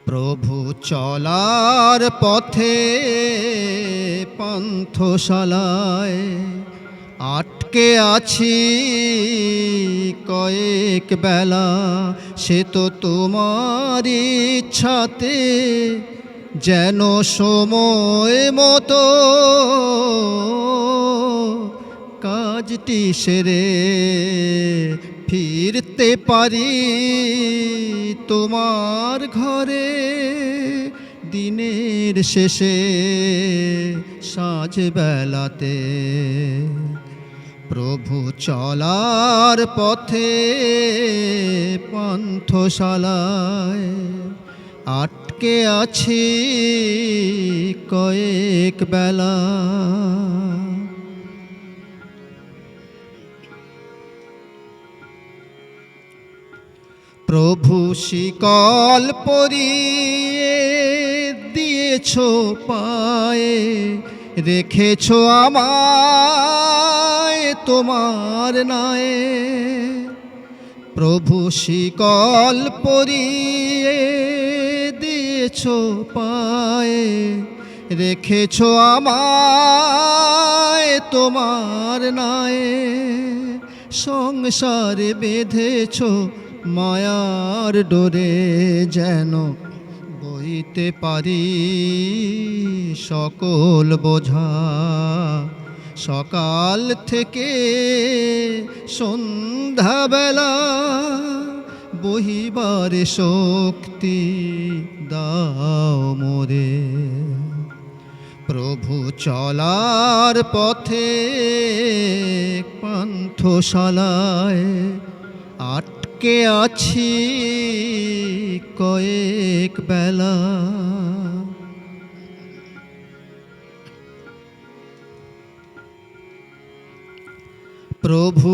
প্রভু চলার পথে পান্থশালায় আটকে আছি কয়েক বেলা। সে তো তোমার ইচ্ছাতে যেন সময় মতো কাজটি সেরে ফিরতে পারি তোমার ঘরে দিনের শেষে সাঁঝবেলাতে। প্রভু চলার পথে পান্থশালায় আটকে আছি কয়েক বেলা। প্রভু শিকল পরিয়ে দিয়েছ পায়ে, রেখেছ আমায় তোমার নায়ে। প্রভু শিকল পরিয়ে দিয়েছ পায়ে, রেখেছ আমায় তোমার নায়ে। সংসারে বেঁধেছ মায়ার ডোরে, যেন বইতে পারি সকল বোঝা। সকাল থেকে সন্ধ্যাবেলা বহিবারে শক্তি দাও মোরে। প্রভু চলার পথে পান্থশালায় আটকে আছি কয়েক বেলা। প্রভু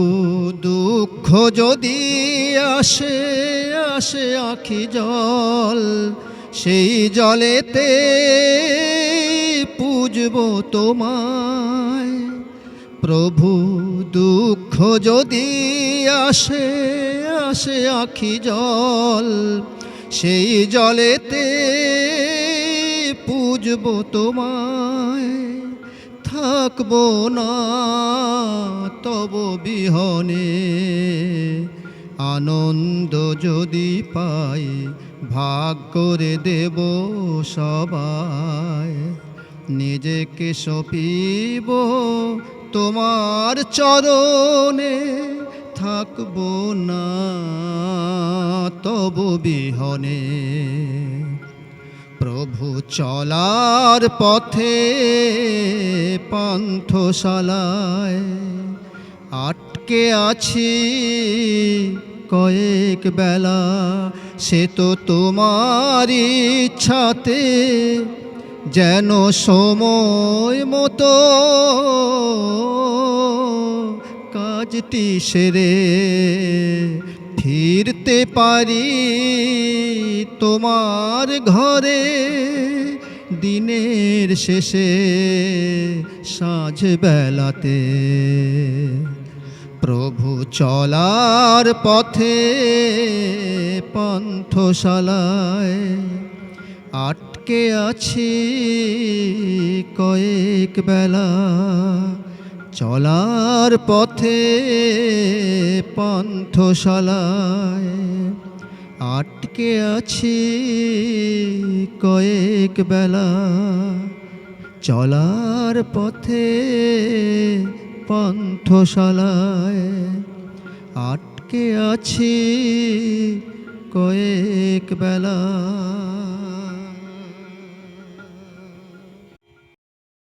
দুঃখ যদি আসে আসে আখি জল, সেই জলেতে পুজব তোমায়। প্রভু দুঃখ যদি আসে আসে আখি জল, সেই জলেতে পুজব তোমায়। থাকবো না তব বিহনে, আনন্দ যদি পাই ভাগ করে দেব সবাই। নিজেকে সঁপিব তোমার চরণে, থাকবো না তব বিহনে। প্রভু চলার পথে পান্থশালায় আটকে আছি কয়েক বেলা। সে তো তোমার ইচ্ছাতে যেন সময় মতো কাজটি সেরে ফিরতে পারি তোমার ঘরে দিনের শেষে সাঁঝবেলাতে। প্রভু চলার পথে পান্থশালায় আটকে আছি কয়েক বেলা। চলার পথে পান্থশালায় আটকে আছি কয়েক বেলা। চলার পথে পান্থশালায় আটকে আছি কয়েক বেলা।